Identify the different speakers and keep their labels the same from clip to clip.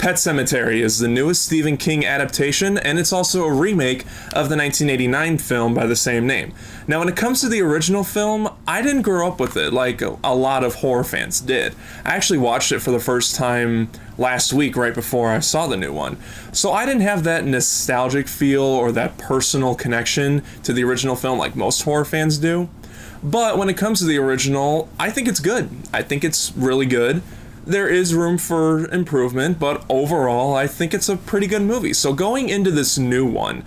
Speaker 1: Pet Sematary is the newest Stephen King adaptation, and it's also a remake of the 1989 film by the same name. Now, when it comes to the original film, I didn't grow up with it like a lot of horror fans did. I actually watched it for the first time last week, right before I saw the new one. So I didn't have that nostalgic feel or that personal connection to the original film like most horror fans do. But when it comes to the original, I think it's good. I think it's really good. There is room for improvement, but overall, I think it's a pretty good movie. So going into this new one,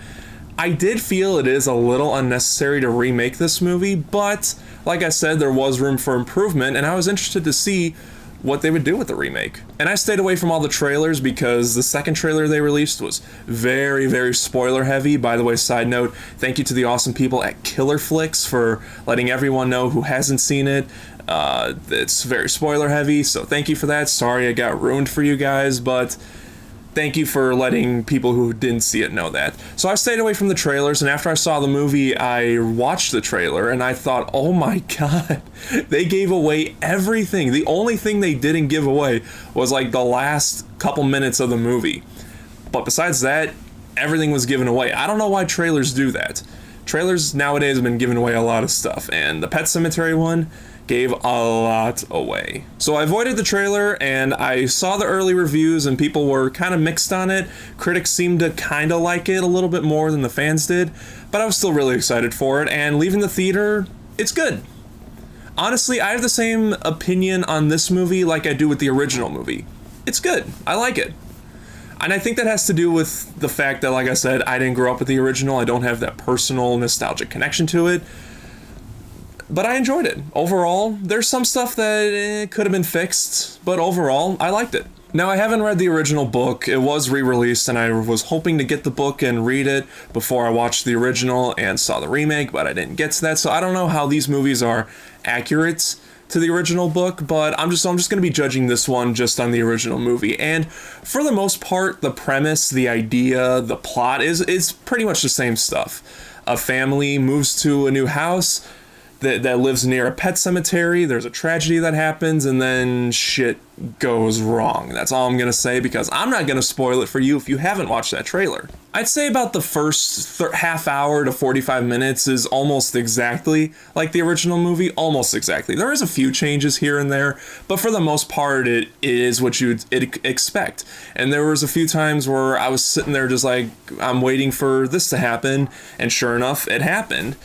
Speaker 1: I did feel it is a little unnecessary to remake this movie, but like I said, there was room for improvement, and I was interested to see what they would do with the remake. And I stayed away from all the trailers because the second trailer they released was very, very spoiler heavy. By the way, side note, thank you to the awesome people at Killer Flicks for letting everyone know who hasn't seen it. It's very spoiler heavy, so thank you for that. Sorry I got ruined for you guys, but thank you for letting people who didn't see it know that. So I stayed away from the trailers, and after I saw the movie, I watched the trailer, and I thought, oh my god, they gave away everything. The only thing they didn't give away was like the last couple minutes of the movie. But besides that, everything was given away. I don't know why trailers do that. Trailers nowadays have been giving away a lot of stuff, and the Pet Sematary one gave a lot away. So I avoided the trailer, and I saw the early reviews, and people were kind of mixed on it. Critics seemed to kind of like it a little bit more than the fans did, but I was still really excited for it, and leaving the theater, it's good. Honestly, I have the same opinion on this movie like I do with the original movie. It's good. I like it. And I think that has to do with the fact that, like I said, I didn't grow up with the original. I don't have that personal, nostalgic connection to it. But I enjoyed it. Overall, there's some stuff that could have been fixed, but overall, I liked it. Now, I haven't read the original book. It was re-released, and I was hoping to get the book and read it before I watched the original and saw the remake, but I didn't get to that, so I don't know how these movies are accurate to the original book, but I'm just going to be judging this one just on the original movie. And for the most part, the premise, the idea, the plot is pretty much the same stuff. A family moves to a new house that lives near a pet cemetery. There's a tragedy that happens, and then shit goes wrong. That's all I'm going to say, because I'm not going to spoil it for you if you haven't watched that trailer. I'd say about the first half hour to 45 minutes is almost exactly like the original movie, almost exactly. There is a few changes here and there, but for the most part, it is what you'd expect. And there was a few times where I was sitting there just like, I'm waiting for this to happen, and sure enough, it happened.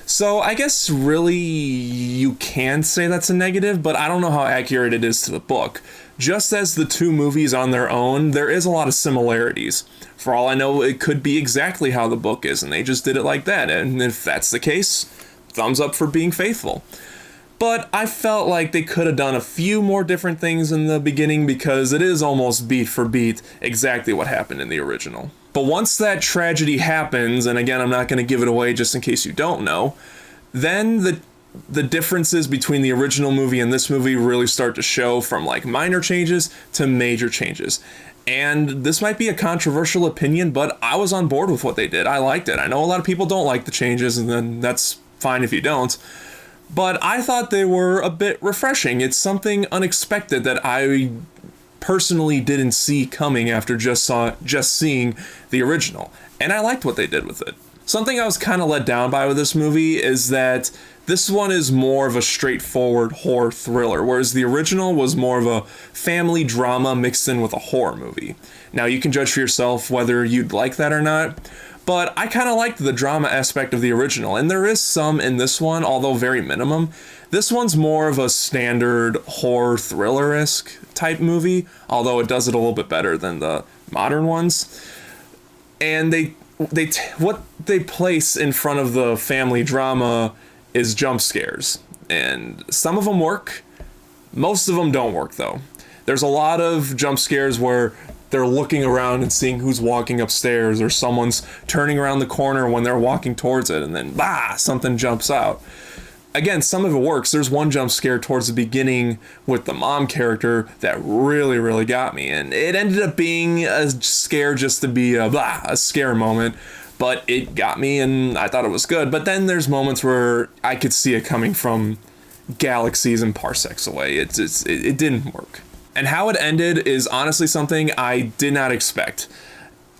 Speaker 1: So I guess really you can say that's a negative, but I don't know how accurate it is to the book. Just as the two movies on their own, there is a lot of similarities. For all I know, it could be exactly how the book is, and they just did it like that. And if that's the case, thumbs up for being faithful. But I felt like they could have done a few more different things in the beginning, because it is almost beat for beat exactly what happened in the original. But once that tragedy happens, and again, I'm not going to give it away just in case you don't know, then the differences between the original movie and this movie really start to show, from like minor changes to major changes. And this might be a controversial opinion, but I was on board with what they did. I liked it. I know a lot of people don't like the changes, and then that's fine if you don't. But I thought they were a bit refreshing. It's something unexpected that I personally didn't see coming after just seeing the original, and I liked what they did with it. Something I was kind of let down by with this movie is that this one is more of a straightforward horror thriller, whereas the original was more of a family drama mixed in with a horror movie. Now, you can judge for yourself whether you'd like that or not, but I kind of liked the drama aspect of the original, and there is some in this one, although very minimum. This one's more of a standard horror thriller-esque type movie, although it does it a little bit better than the modern ones. And what they place in front of the family drama is jump scares, and some of them work. Most of them don't work, though. There's a lot of jump scares where they're looking around and seeing who's walking upstairs, or someone's turning around the corner when they're walking towards it, and then something jumps out. Again, some of it works. There's one jump scare towards the beginning with the mom character that really, really got me. And it ended up being a scare just to be a scare moment. But it got me, and I thought it was good. But then there's moments where I could see it coming from galaxies and parsecs away. It didn't work. And how it ended is honestly something I did not expect.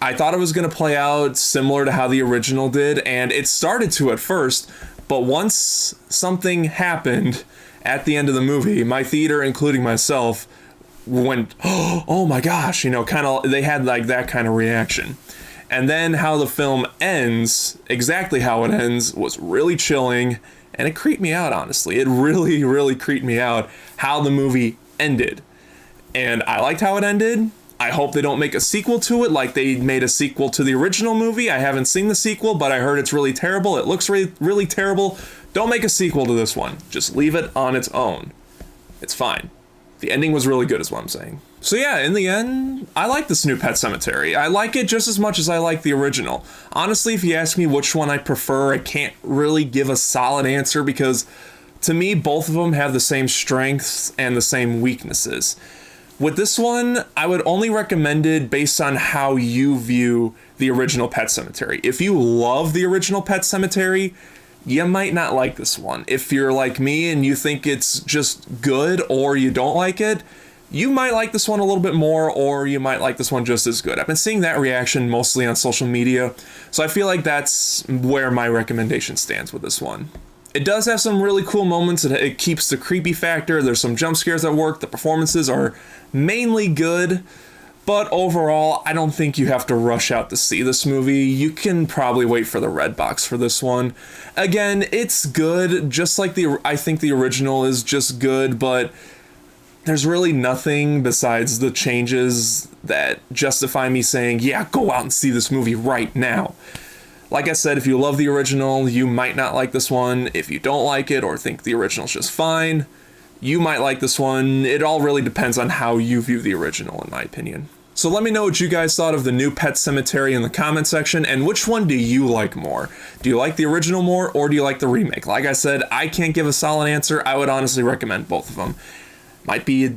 Speaker 1: I thought it was going to play out similar to how the original did, and it started to at first, but once something happened at the end of the movie, my theater, including myself, went, oh my gosh, you know, kind of, they had like that kind of reaction. And then how the film ends, exactly how it ends, was really chilling, and it creeped me out, honestly. It really, really creeped me out how the movie ended. And I liked how it ended. I hope they don't make a sequel to it like they made a sequel to the original movie. I haven't seen the sequel, but I heard it's really terrible. It looks really, really terrible. Don't make a sequel to this one. Just leave it on its own. It's fine. The ending was really good is what I'm saying. So yeah, in the end, I like this new Pet Sematary. I like it just as much as I like the original. Honestly, if you ask me which one I prefer, I can't really give a solid answer because to me, both of them have the same strengths and the same weaknesses. With this one, I would only recommend it based on how you view the original Pet Sematary. If you love the original Pet Sematary, you might not like this one. If you're like me and you think it's just good or you don't like it, you might like this one a little bit more or you might like this one just as good. I've been seeing that reaction mostly on social media, so I feel like that's where my recommendation stands with this one. It does have some really cool moments. It keeps the creepy factor. There's some jump scares that work. The performances are mainly good. But overall, I don't think you have to rush out to see this movie. You can probably wait for the Redbox for this one. Again, it's good, just like I think the original is just good, but there's really nothing besides the changes that justify me saying, yeah, go out and see this movie right now. Like I said, if you love the original, you might not like this one. If you don't like it or think the original's just fine, you might like this one. It all really depends on how you view the original, in my opinion. So let me know what you guys thought of the new Pet Sematary in the comment section, and which one do you like more? Do you like the original more, or do you like the remake? Like I said, I can't give a solid answer. I would honestly recommend both of them. Might be a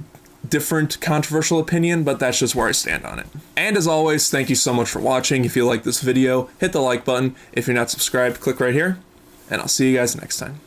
Speaker 1: different controversial opinion, but that's just where I stand on it. And as always, thank you so much for watching. If you like this video, hit the like button. If you're not subscribed, click right here, and I'll see you guys next time.